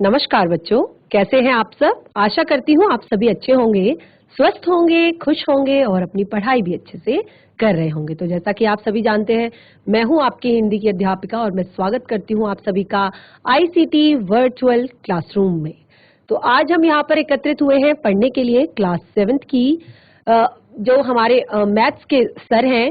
नमस्कार बच्चों, कैसे हैं आप सब। आशा करती हूँ आप सभी अच्छे होंगे, स्वस्थ होंगे, खुश होंगे और अपनी पढ़ाई भी अच्छे से कर रहे होंगे। तो जैसा कि आप सभी जानते हैं, मैं हूँ आपकी हिंदी की अध्यापिका और मैं स्वागत करती हूँ आप सभी का आईसीटी वर्चुअल क्लासरूम में। तो आज हम यहाँ पर एकत्रित हुए हैं पढ़ने के लिए क्लास 7th की जो हमारे मैथ्स के सर हैं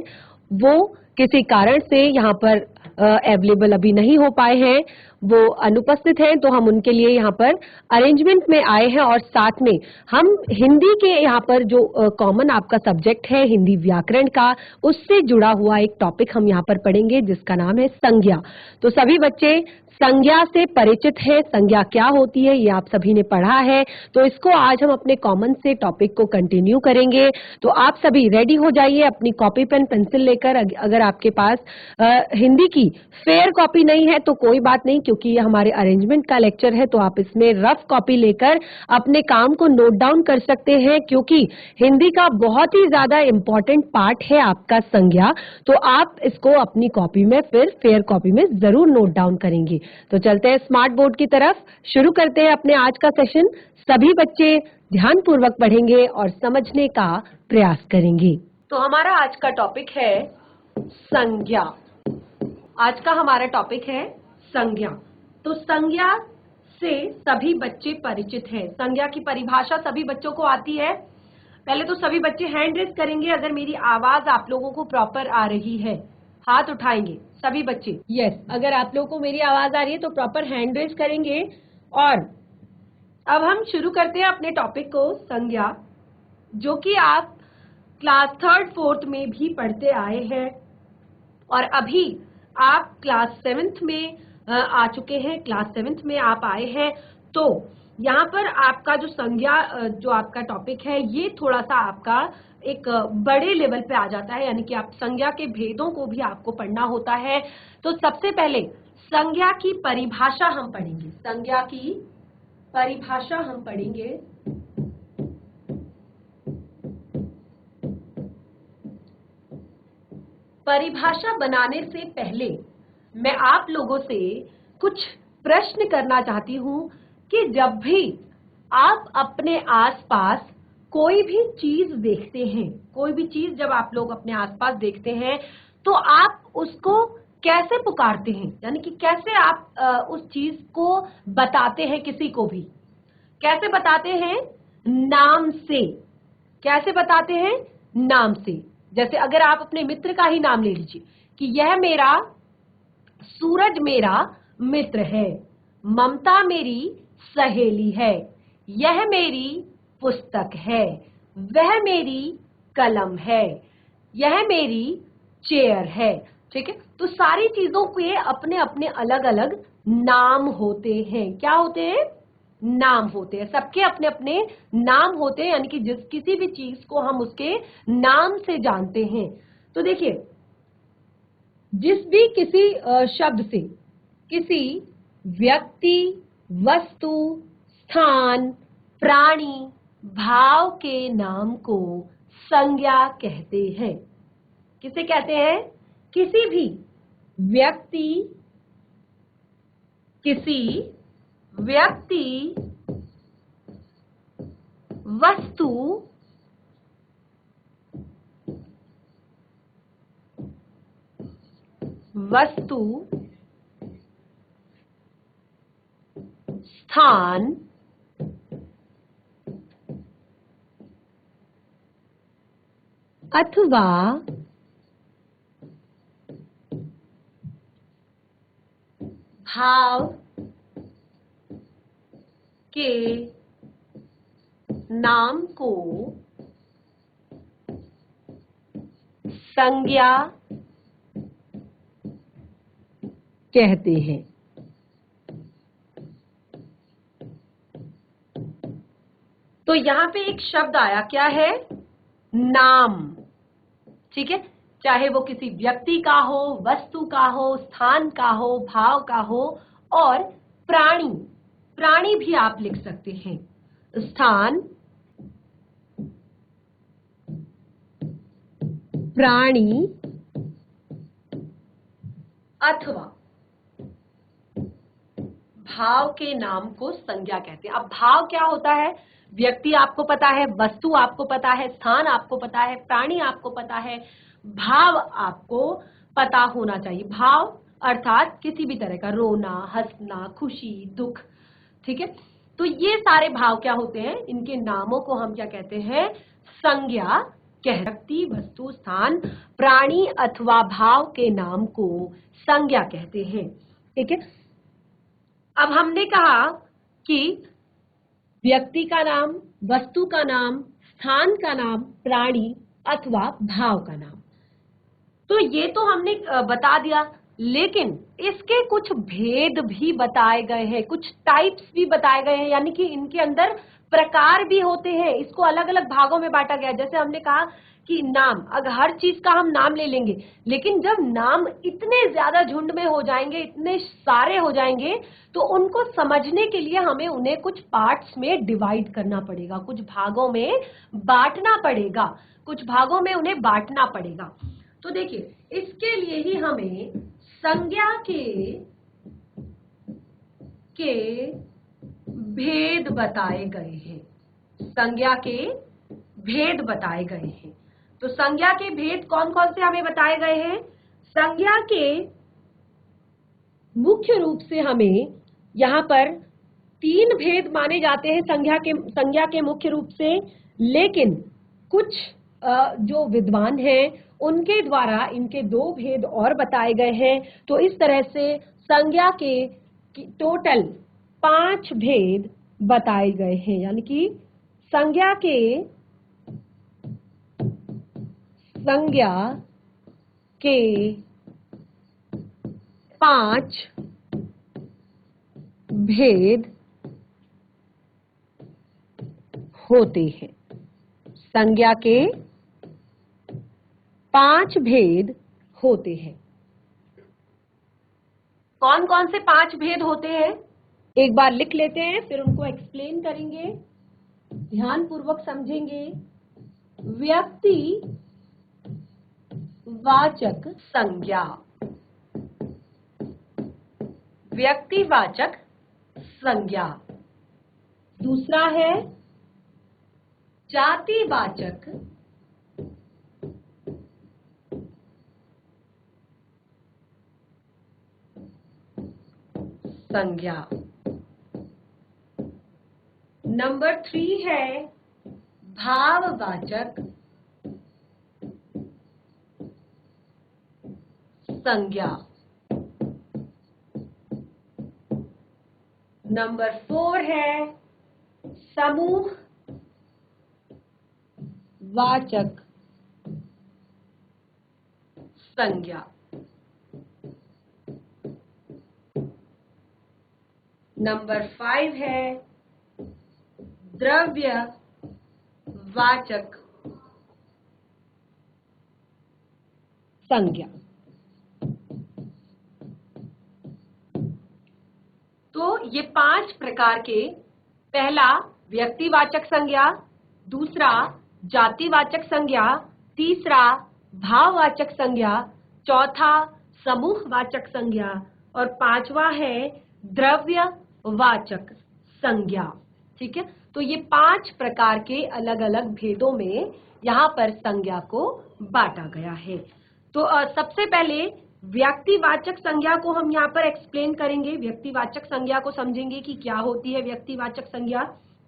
वो किसी कारण से यहाँ पर अवेलेबल अभी नहीं हो पाए हैं, वो अनुपस्थित हैं, तो हम उनके लिए यहाँ पर अरेंजमेंट में आए हैं और साथ में हम हिंदी के यहाँ पर जो कॉमन आपका सब्जेक्ट है हिंदी व्याकरण का, उससे जुड़ा हुआ एक टॉपिक हम यहाँ पर पढ़ेंगे जिसका नाम है संज्ञा। तो सभी बच्चे संज्ञा से परिचित है, संज्ञा क्या होती है ये आप सभी ने पढ़ा है, तो इसको आज हम अपने कॉमन से टॉपिक को कंटिन्यू करेंगे। तो आप सभी रेडी हो जाइए अपनी कॉपी पेन पेंसिल लेकर। अगर आपके पास हिंदी की फेयर कॉपी नहीं है तो कोई बात नहीं, क्योंकि ये हमारे अरेंजमेंट का लेक्चर है, तो आप इसमें रफ कॉपी लेकर अपने काम को नोट डाउन कर सकते हैं, क्योंकि हिंदी का बहुत ही ज्यादा इंपॉर्टेंट पार्ट है आपका संज्ञा। तो आप इसको अपनी कॉपी में फिर फेयर कॉपी में जरूर नोट डाउन करेंगे। तो चलते हैं स्मार्ट बोर्ड की तरफ, शुरू करते हैं अपने आज का सेशन। सभी बच्चे ध्यानपूर्वक पढ़ेंगे और समझने का प्रयास करेंगे। तो हमारा आज का टॉपिक है संज्ञा। आज का हमारा टॉपिक है संज्ञा। तो संज्ञा से सभी बच्चे परिचित हैं। संज्ञा की परिभाषा सभी बच्चों को आती है। पहले तो सभी बच्चे हैंड रेज करेंगे अगर मेरी आवाज आप लोगों को प्रॉपर आ रही है, हाथ उठाएंगे सभी बच्चे। यस, अगर आप लोगों को मेरी आवाज आ रही है तो प्रॉपर हैंड रेज करेंगे। और अब हम शुरू करते हैं अपने टॉपिक को, संज्ञा, जो कि आप क्लास 3rd 4th में भी पढ़ते आए हैं और अभी आप क्लास 7th में आ चुके हैं, क्लास 7th में आप आए हैं। तो यहाँ पर आपका जो संज्ञा जो आपका टॉपिक है ये थोड़ा सा आपका एक बड़े लेवल पे आ जाता है, यानी कि आप संज्ञा के भेदों को भी आपको पढ़ना होता है। तो सबसे पहले संज्ञा की परिभाषा हम पढ़ेंगे। संज्ञा की परिभाषा हम पढ़ेंगे। परिभाषा बनाने से पहले मैं आप लोगों से कुछ प्रश्न करना चाहती हूं कि जब भी आप अपने आसपास कोई भी चीज देखते हैं, कोई भी चीज जब आप लोग अपने आसपास देखते हैं तो आप उसको कैसे पुकारते हैं, यानी कि कैसे आप उस चीज को बताते हैं। किसी को भी कैसे बताते हैं? नाम से। कैसे बताते हैं? नाम से। जैसे अगर आप अपने मित्र का ही नाम ले लीजिए कि यह मेरा सूरज मेरा मित्र है, ममता मेरी सहेली है, यह मेरी पुस्तक है, वह मेरी कलम है, यह मेरी चेयर है। ठीक है, तो सारी चीजों के अपने अपने अलग अलग नाम होते हैं। क्या होते हैं? नाम होते हैं। सबके अपने अपने नाम होते हैं, यानी कि जिस किसी भी चीज को हम उसके नाम से जानते हैं। तो देखिए, जिस भी किसी शब्द से किसी व्यक्ति, वस्तु, स्थान, प्राणी, भाव के नाम को संज्ञा कहते हैं। किसे कहते हैं? किसी भी व्यक्ति, किसी व्यक्ति, वस्तु, स्थान, अथवा भाव के नाम को संज्ञा कहते हैं। तो यहां पे एक शब्द आया, क्या है? नाम। ठीक है, चाहे वो किसी व्यक्ति का हो, वस्तु का हो, स्थान का हो, भाव का हो, और प्राणी, प्राणी भी आप लिख सकते हैं। स्थान, प्राणी, अथवा भाव के नाम को संज्ञा कहते हैं। अब भाव क्या होता है? व्यक्ति आपको पता है, वस्तु आपको पता है, स्थान आपको पता है, प्राणी आपको पता है, भाव आपको पता होना चाहिए। भाव अर्थात किसी भी तरह का रोना, हंसना, खुशी, दुख, ठीक है। तो ये सारे भाव क्या होते हैं? इनके नामों को हम क्या कहते हैं? संज्ञा कह। व्यक्ति, वस्तु, स्थान, प्राणी अथवा भाव के नाम को संज्ञा कहते हैं, ठीक है। अब हमने कहा कि व्यक्ति का नाम, वस्तु का नाम, स्थान का नाम, प्राणी अथवा भाव का नाम, तो ये तो हमने बता दिया, लेकिन इसके कुछ भेद भी बताए गए हैं, कुछ टाइप्स भी बताए गए हैं, यानी कि इनके अंदर प्रकार भी होते हैं। इसको अलग अलग भागों में बांटा गया है। जैसे हमने कहा कि नाम, अगर हर चीज का हम नाम ले लेंगे, लेकिन जब नाम इतने ज्यादा झुंड में हो जाएंगे, इतने सारे हो जाएंगे, तो उनको समझने के लिए हमें उन्हें कुछ पार्ट्स में डिवाइड करना पड़ेगा, कुछ भागों में बांटना पड़ेगा, कुछ भागों में उन्हें बांटना पड़ेगा। तो देखिए, इसके लिए ही हमें संज्ञा के भेद बताए गए हैं। संज्ञा के भेद बताए गए हैं। तो संज्ञा के भेद कौन कौन से हमें बताए गए हैं? संज्ञा के मुख्य रूप से हमें यहाँ पर 3 भेद माने जाते हैं संज्ञा के मुख्य रूप से, लेकिन कुछ जो विद्वान हैं उनके द्वारा इनके 2 भेद और बताए गए हैं। तो इस तरह से संज्ञा के टोटल 5 भेद बताए गए हैं, यानी कि संज्ञा के 5 भेद होते हैं। संज्ञा के 5 भेद होते हैं। कौन कौन से 5 भेद होते हैं? एक बार लिख लेते हैं, फिर उनको एक्सप्लेन करेंगे, ध्यान पूर्वक समझेंगे। व्यक्ति वाचक संज्ञा, व्यक्तिवाचक संज्ञा। दूसरा है जातिवाचक संज्ञा। नंबर 3 है भाववाचक संज्ञा। नंबर 4 है समूहवाचक संज्ञा। नंबर 5 है द्रव्यवाचक संज्ञा। तो ये 5 प्रकार के, पहला व्यक्तिवाचक संज्ञा, दूसरा जातिवाचक संज्ञा, तीसरा भाववाचक संज्ञा, चौथा समूहवाचक संज्ञा और 5वां है द्रव्यवाचक संज्ञा, ठीक है। तो ये 5 प्रकार के अलग अलग भेदों में यहाँ पर संज्ञा को बांटा गया है। तो सबसे पहले व्यक्तिवाचक संज्ञा को हम यहाँ पर एक्सप्लेन करेंगे। व्यक्तिवाचक संज्ञा को समझेंगे कि क्या होती है व्यक्तिवाचक संज्ञा,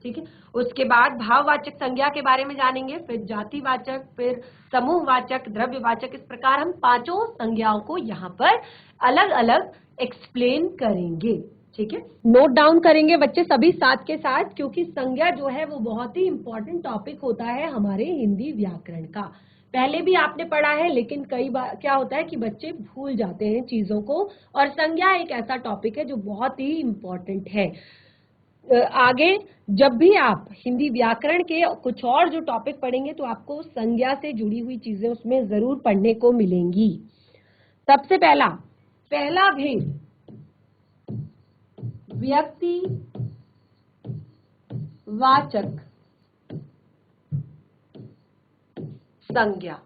ठीक है। उसके बाद भाववाचक संज्ञा के बारे में जानेंगे, फिर जातिवाचक, फिर समूहवाचक, द्रव्यवाचक। इस प्रकार हम 5 संज्ञाओं को यहाँ पर अलग अलग एक्सप्लेन करेंगे, ठीक है। नोट डाउन करेंगे बच्चे सभी साथ के साथ, क्योंकि संज्ञा जो है वो बहुत ही इंपॉर्टेंट टॉपिक होता है हमारे हिंदी व्याकरण का। पहले भी आपने पढ़ा है, लेकिन कई बार क्या होता है कि बच्चे भूल जाते हैं चीजों को, और संज्ञा एक ऐसा टॉपिक है जो बहुत ही इंपॉर्टेंट है। आगे जब भी आप हिंदी व्याकरण के कुछ और जो टॉपिक पढ़ेंगे तो आपको संज्ञा से जुड़ी हुई चीजें उसमें जरूर पढ़ने को मिलेंगी। सबसे पहला भेद व्यक्तिवाचक संज्ञा।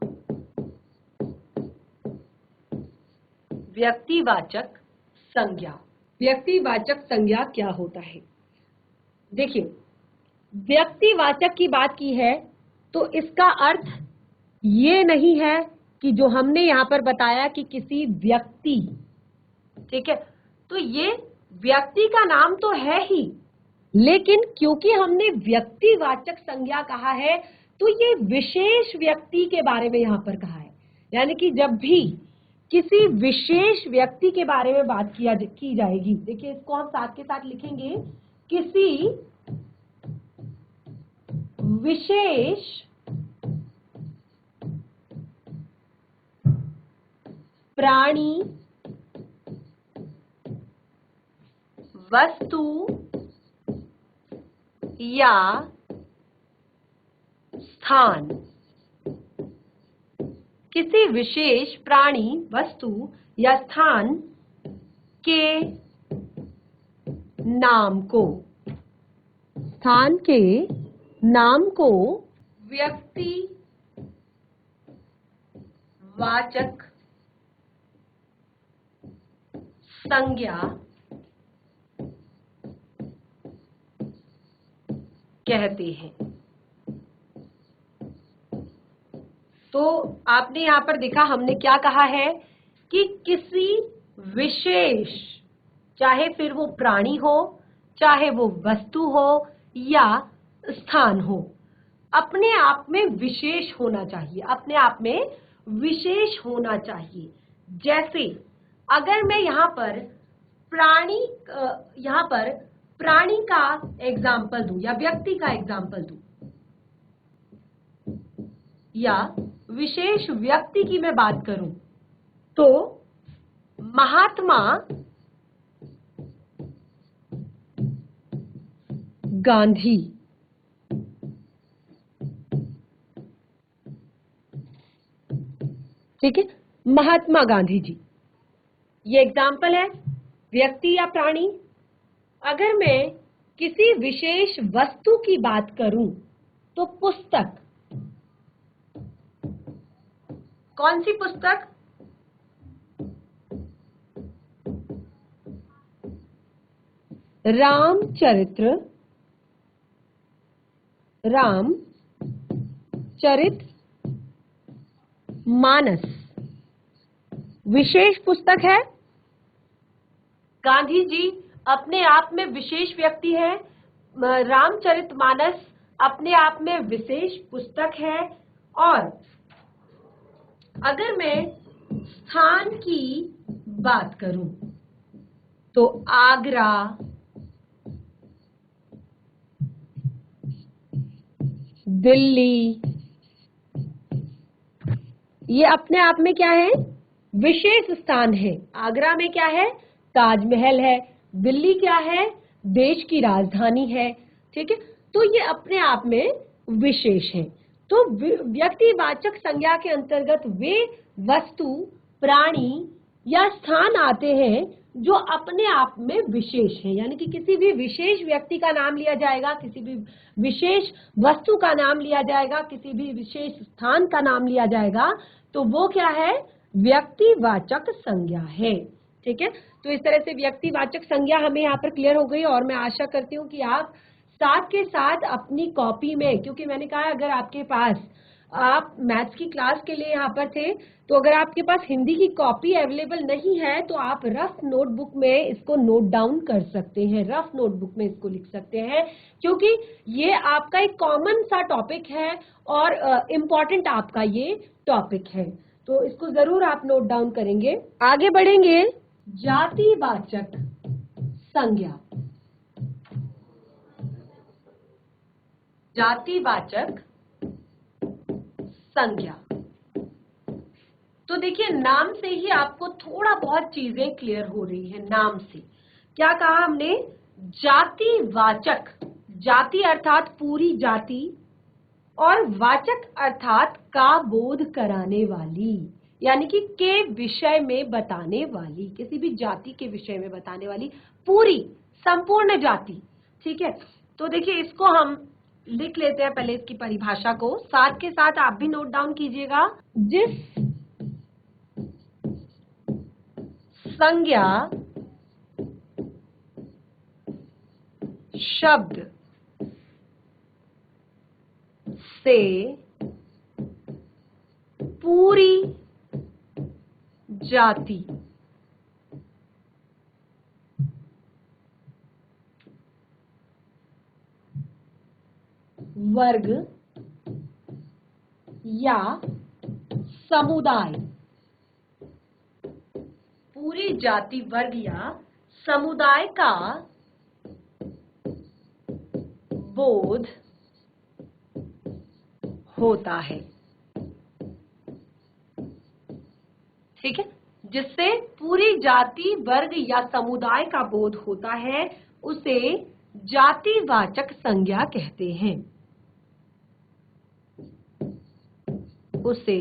व्यक्तिवाचक संज्ञा व्यक्तिवाचक संज्ञा क्या होता है? देखिए, व्यक्तिवाचक की बात की है तो इसका अर्थ ये नहीं है कि जो हमने यहाँ पर बताया कि किसी व्यक्ति, ठीक है, तो ये व्यक्ति का नाम तो है ही, लेकिन क्योंकि हमने व्यक्तिवाचक संज्ञा कहा है तो ये विशेष व्यक्ति के बारे में यहाँ पर कहा है। यानी कि जब भी किसी विशेष व्यक्ति के बारे में बात की जाएगी, देखिए इसको हम साथ के साथ लिखेंगे, किसी विशेष प्राणी, वस्तु या स्थान, किसी विशेष प्राणी, वस्तु या स्थान के नाम को, स्थान के नाम को व्यक्तिवाचक संज्ञा कहते हैं। तो आपने यहाँ पर देखा हमने क्या कहा है कि किसी विशेष, चाहे फिर वो प्राणी हो, चाहे वो वस्तु हो या स्थान हो, अपने आप में विशेष होना चाहिए, अपने आप में विशेष होना चाहिए। जैसे अगर मैं यहाँ पर प्राणी का एग्जाम्पल दूं या व्यक्ति का एग्जाम्पल दूं या विशेष व्यक्ति की मैं बात करूं तो महात्मा गांधी, ठीक है, महात्मा गांधी जी, ये एग्जाम्पल है व्यक्ति या प्राणी। अगर मैं किसी विशेष वस्तु की बात करूं तो पुस्तक, कौन सी पुस्तक? रामचरित मानस विशेष पुस्तक है। गांधी जी अपने आप में विशेष व्यक्ति है, रामचरितमानस अपने आप में विशेष पुस्तक है। और अगर मैं स्थान की बात करूं तो आगरा, दिल्ली, ये अपने आप में क्या है? विशेष स्थान है। आगरा में क्या है? ताजमहल है। दिल्ली क्या है? देश की राजधानी है। ठीक है, तो ये अपने आप में विशेष है। तो व्यक्तिवाचक संज्ञा के अंतर्गत वे वस्तु, प्राणी या स्थान आते हैं जो अपने आप में विशेष है। यानी कि किसी भी विशेष व्यक्ति का नाम लिया जाएगा, किसी भी विशेष वस्तु का नाम लिया जाएगा, किसी भी विशेष स्थान का नाम लिया जाएगा, तो वो क्या है? व्यक्तिवाचक संज्ञा है। ठीक है, तो इस तरह से व्यक्तिवाचक संज्ञा हमें यहाँ पर क्लियर हो गई। और मैं आशा करती हूँ कि आप साथ के साथ अपनी कॉपी में, क्योंकि मैंने कहा अगर आपके पास, आप मैथ्स की क्लास के लिए यहाँ पर थे, तो अगर आपके पास हिंदी की कॉपी अवेलेबल नहीं है तो आप रफ नोटबुक में इसको नोट डाउन कर सकते हैं, रफ नोटबुक में इसको लिख सकते हैं, क्योंकि ये आपका एक कॉमन सा टॉपिक है और इम्पॉर्टेंट आपका ये टॉपिक है। तो इसको जरूर आप नोट डाउन करेंगे। आगे बढ़ेंगे। जातिवाचक संज्ञा, जातिवाचक संज्ञा। तो देखिए, नाम से ही आपको थोड़ा बहुत चीजें क्लियर हो रही है। नाम से क्या कहा हमने? जातिवाचक, जाति अर्थात पूरी जाति, और वाचक अर्थात का बोध कराने वाली, यानी कि के विषय में बताने वाली, किसी भी जाति के विषय में बताने वाली, पूरी संपूर्ण जाति। ठीक है, तो देखिए इसको हम लिख लेते हैं पहले इसकी परिभाषा को, साथ के साथ आप भी नोट डाउन कीजिएगा। जिस संज्ञा शब्द से पूरी जाति वर्ग या समुदाय, पूरी जाति वर्ग या समुदाय का बोध होता है। ठीक है, जिससे पूरी जाति वर्ग या समुदाय का बोध होता है उसे जातिवाचक संज्ञा कहते हैं। उसे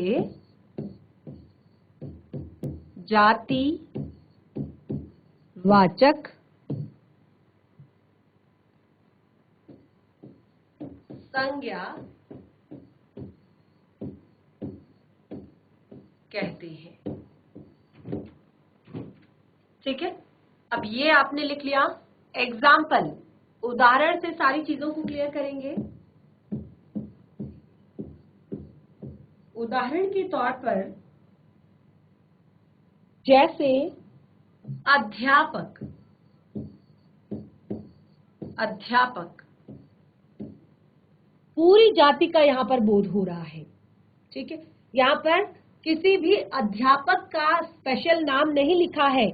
जातिवाचक संज्ञा कहते हैं। ठीक है, अब ये आपने लिख लिया। एग्जाम्पल, उदाहरण से सारी चीजों को क्लियर करेंगे। उदाहरण के तौर पर जैसे अध्यापक, अध्यापक पूरी जाति का यहां पर बोध हो रहा है। ठीक है, यहां पर किसी भी अध्यापक का स्पेशल नाम नहीं लिखा है।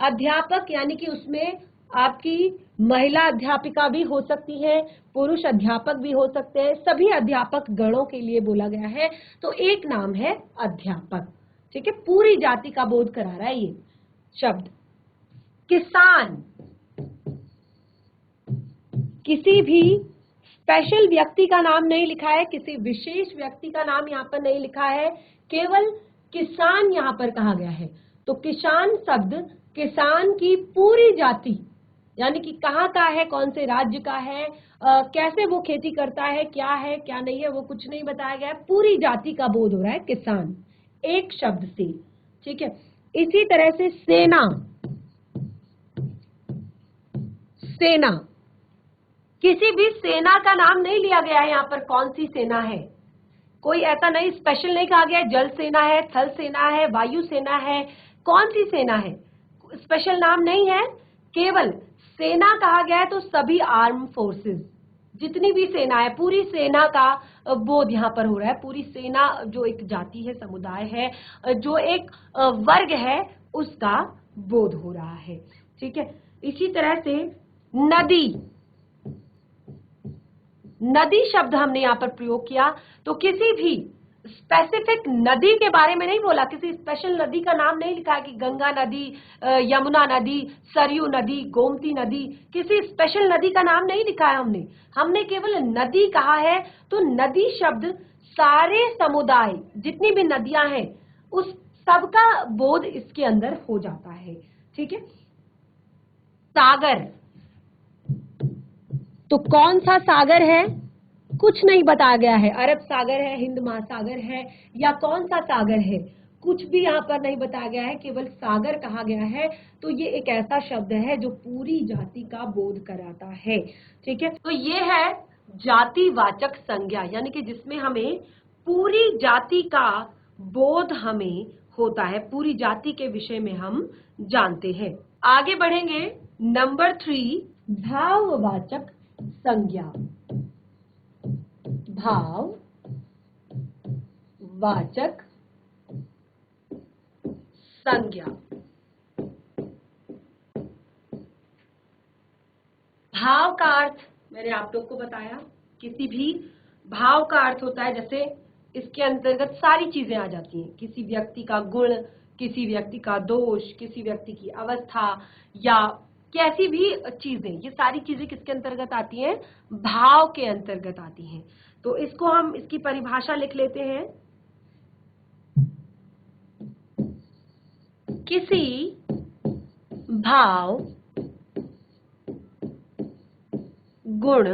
अध्यापक यानी कि उसमें आपकी महिला अध्यापिका भी हो सकती है, पुरुष अध्यापक भी हो सकते हैं, सभी अध्यापक गणों के लिए बोला गया है। तो एक नाम है अध्यापक। ठीक है, पूरी जाति का बोध करा रहा है ये शब्द। किसान, किसी भी स्पेशल व्यक्ति का नाम नहीं लिखा है, किसी विशेष व्यक्ति का नाम यहाँ पर नहीं लिखा है, केवल किसान यहाँ पर कहा गया है। तो किसान शब्द किसान की पूरी जाति, यानी कि कहाँ का है, कौन से राज्य का है, कैसे वो खेती करता है, क्या नहीं है, वो कुछ नहीं बताया गया है। पूरी जाति का बोध हो रहा है किसान, एक शब्द से। ठीक है, इसी तरह से सेना, सेना किसी भी सेना का नाम नहीं लिया गया है यहाँ पर, कौन सी सेना है, कोई ऐसा नहीं, स्पेशल नहीं कहा गया जल सेना है, थल सेना है, वायु सेना है, कौन सी सेना है, स्पेशल नाम नहीं है, केवल सेना कहा गया है। तो सभी आर्म फोर्सेस, जितनी भी सेना है, पूरी सेना का बोध यहाँ पर हो रहा है। पूरी सेना जो एक जाति है, समुदाय है, जो एक वर्ग है, उसका बोध हो रहा है। ठीक है, इसी तरह से नदी, नदी शब्द हमने यहाँ पर प्रयोग किया। तो किसी भी स्पेसिफिक नदी के बारे में नहीं बोला, किसी स्पेशल नदी का नाम नहीं लिखा है कि गंगा नदी, यमुना नदी, सरयू नदी, गोमती नदी, किसी स्पेशल नदी का नाम नहीं लिखा है हमने केवल नदी कहा है। तो नदी शब्द सारे समुदाय, जितनी भी नदियां हैं, उस सबका बोध इसके अंदर हो जाता है। ठीक है, सागर, तो कौन सा सागर है, कुछ नहीं बताया गया है, अरब सागर है, हिंद महासागर है, या कौन सा सागर है, कुछ भी यहाँ पर नहीं बताया गया है, केवल सागर कहा गया है। तो ये एक ऐसा शब्द है जो पूरी जाति का बोध कराता है। ठीक है, तो ये है जातिवाचक संज्ञा, यानी कि जिसमें हमें पूरी जाति का बोध हमें होता है, पूरी जाति के विषय में हम जानते हैं। आगे बढ़ेंगे, नंबर 3, भाववाचक संज्ञा। भाववाचक संज्ञा, भाव का अर्थ मैंने आप लोग को बताया। किसी भी भाव का अर्थ होता है, जैसे इसके अंतर्गत सारी चीजें आ जाती हैं, किसी व्यक्ति का गुण, किसी व्यक्ति का दोष, किसी व्यक्ति की अवस्था, या कैसी भी चीजें, ये सारी चीजें किसके अंतर्गत आती हैं, भाव के अंतर्गत आती हैं। तो इसको हम, इसकी परिभाषा लिख लेते हैं। किसी भाव, गुण,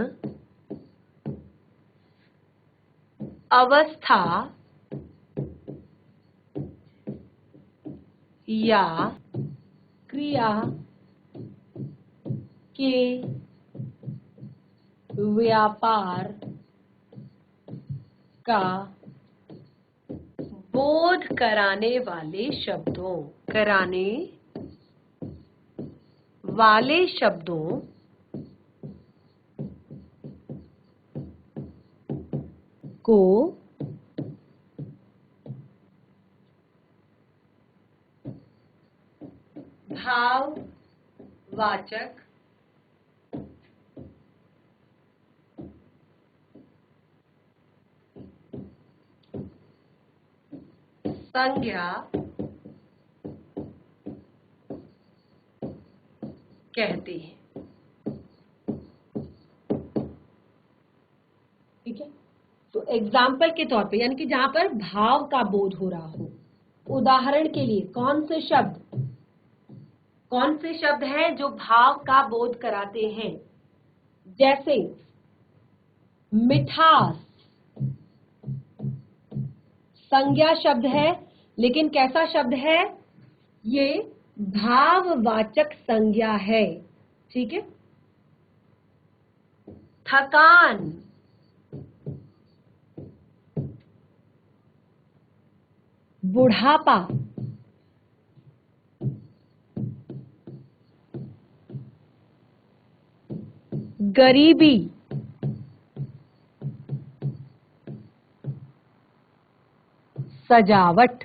अवस्था या क्रिया के व्यापार का बोध कराने वाले शब्दों, कराने वाले शब्दों को भाववाचक संज्ञा कहते हैं। ठीक है, तो एग्जाम्पल के तौर पे, यानी कि जहां पर भाव का बोध हो रहा हो, उदाहरण के लिए कौन से शब्द हैं जो भाव का बोध कराते हैं? जैसे मिठास संज्ञा शब्द है, लेकिन कैसा शब्द है? ये भाववाचक संज्ञा है। ठीक है, थकान बुढ़ापा गरीबी सजावट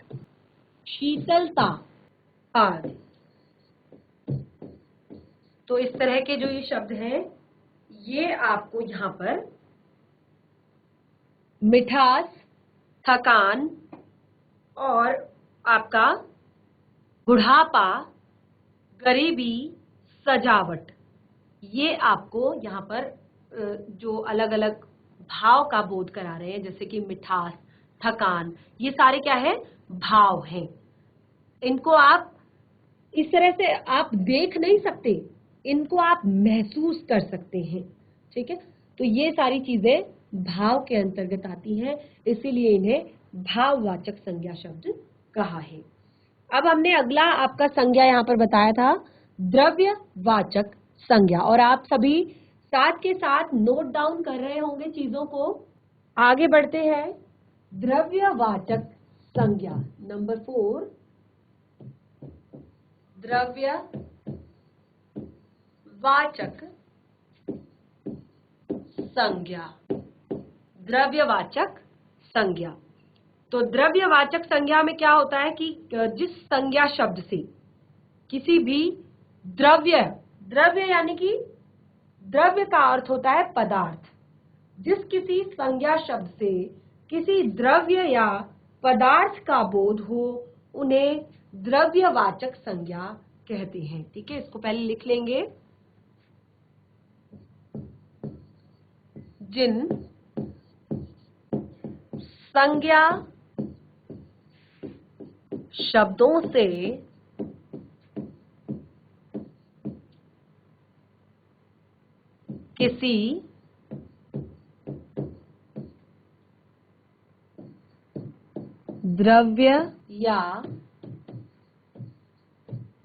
शीतलता आदि। तो इस तरह के जो ये शब्द हैं, ये आपको यहाँ पर मिठास, थकान और आपका बुढ़ापा, गरीबी, सजावट, ये आपको यहाँ पर जो अलग अलग भाव का बोध करा रहे हैं, जैसे कि मिठास, थकान, ये सारे क्या है? भाव हैं। इनको आप इस तरह से आप देख नहीं सकते, इनको आप महसूस कर सकते हैं। ठीक है, तो ये सारी चीजें भाव के अंतर्गत आती हैं, इसीलिए इन्हें भाववाचक संज्ञा शब्द कहा है। अब हमने अगला आपका संज्ञा यहाँ पर बताया था, द्रव्यवाचक संज्ञा, और आप सभी साथ के साथ नोट डाउन कर रहे होंगे चीजों को। आगे बढ़ते हैं, द्रव्यवाचक संज्ञा नंबर 4, द्रव्यवाचक संज्ञा। द्रव्यवाचक संज्ञा, तो द्रव्यवाचक संज्ञा में क्या होता है कि जिस संज्ञा शब्द से किसी भी द्रव्य यानी कि द्रव्य का अर्थ होता है पदार्थ, जिस किसी संज्ञा शब्द से किसी द्रव्य या पदार्थ का बोध हो, उन्हें द्रव्यवाचक संज्ञा कहते हैं। ठीक है, इसको पहले लिख लेंगे। जिन संज्ञा शब्दों से किसी द्रव्य या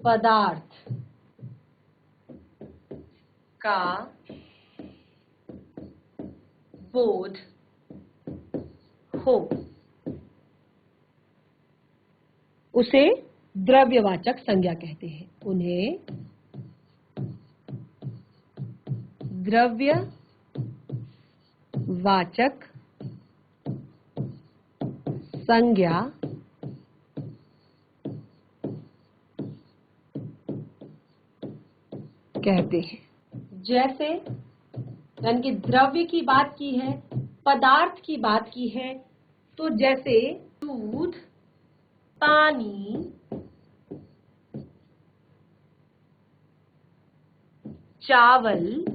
पदार्थ का बोध हो, उसे द्रव्यवाचक संज्ञा कहते हैं। उन्हें द्रव्यवाचक संज्ञा कहते हैं। जैसे यानी कि द्रव्य की बात की है, पदार्थ की बात की है, तो जैसे दूध, पानी, चावल,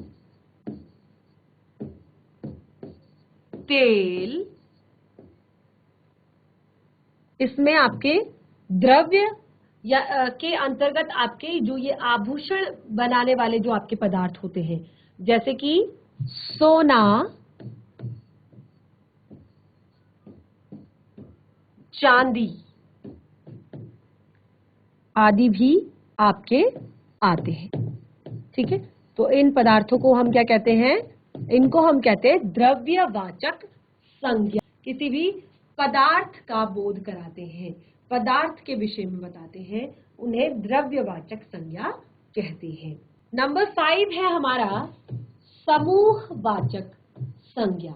तेल, इसमें आपके द्रव्य या के अंतर्गत आपके जो ये आभूषण बनाने वाले जो आपके पदार्थ होते हैं, जैसे कि सोना, चांदी आदि भी आपके आते हैं। ठीक है, तो इन पदार्थों को हम क्या कहते हैं? इनको हम कहते हैं द्रव्यवाचक संज्ञा। किसी भी पदार्थ का बोध कराते हैं, पदार्थ के विषय में बताते हैं, उन्हें द्रव्यवाचक संज्ञा कहते हैं। नंबर 5 है हमारा समूहवाचक संज्ञा।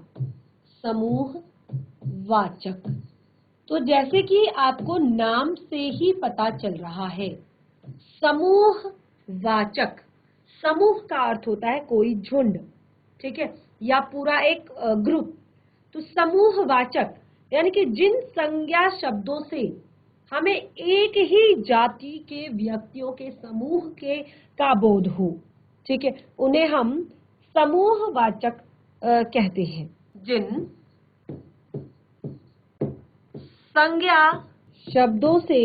समूहवाचक, तो जैसे कि आपको नाम से ही पता चल रहा है, समूहवाचक, समूह का अर्थ होता है कोई झुंड, ठीक है, या पूरा एक ग्रुप। तो समूहवाचक यानी कि जिन संज्ञा शब्दों से हमें एक ही जाति के व्यक्तियों के समूह के का बोध हो, ठीक है, उन्हें हम समूहवाचक कहते हैं। जिन संज्ञा शब्दों से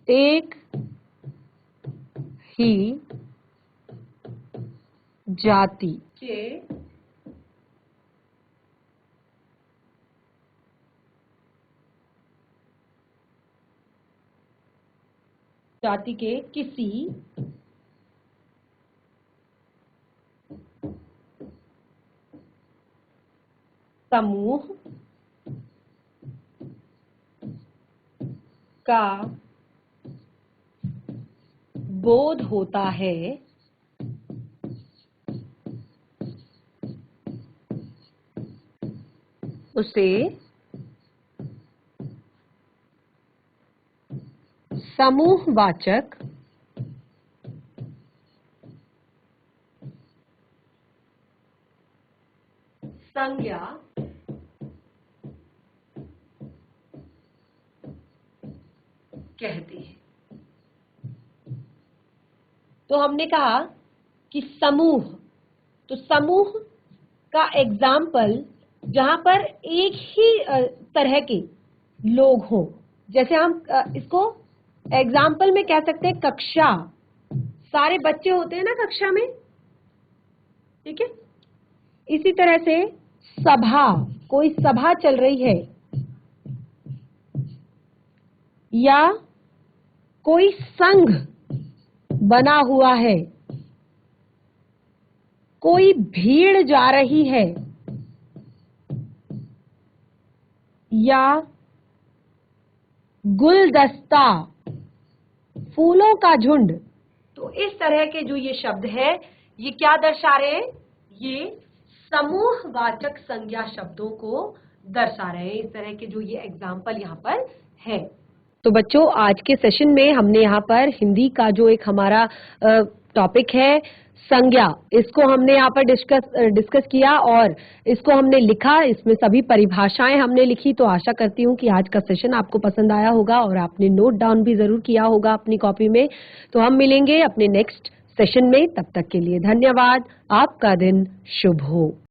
एक ही जाति के किसी समूह का बोध होता है, उसे समूहवाचक संज्ञा कहते हैं। तो हमने कहा कि समूह, तो समूह का एग्जाम्पल जहां पर एक ही तरह के लोग हों, जैसे हम इसको एग्जाम्पल में कह सकते हैं कक्षा, सारे बच्चे होते हैं ना कक्षा में, ठीक है। इसी तरह से सभा, कोई सभा चल रही है, या कोई संघ बना हुआ है, कोई भीड़ जा रही है, या गुलदस्ता, फूलों का झुंड। तो इस तरह के जो ये शब्द है, ये क्या दर्शा रहे हैं? ये समूहवाचक संज्ञा शब्दों को दर्शा रहे हैं। इस तरह के जो ये एग्जाम्पल यहाँ पर है। तो बच्चों, आज के सेशन में हमने यहाँ पर हिंदी का जो एक हमारा टॉपिक है संज्ञा, इसको हमने यहाँ पर डिस्कस किया और इसको हमने लिखा, इसमें सभी परिभाषाएं हमने लिखी। तो आशा करती हूँ कि आज का सेशन आपको पसंद आया होगा और आपने नोट डाउन भी जरूर किया होगा अपनी कॉपी में। तो हम मिलेंगे अपने नेक्स्ट सेशन में, तब तक के लिए धन्यवाद। आपका दिन शुभ हो।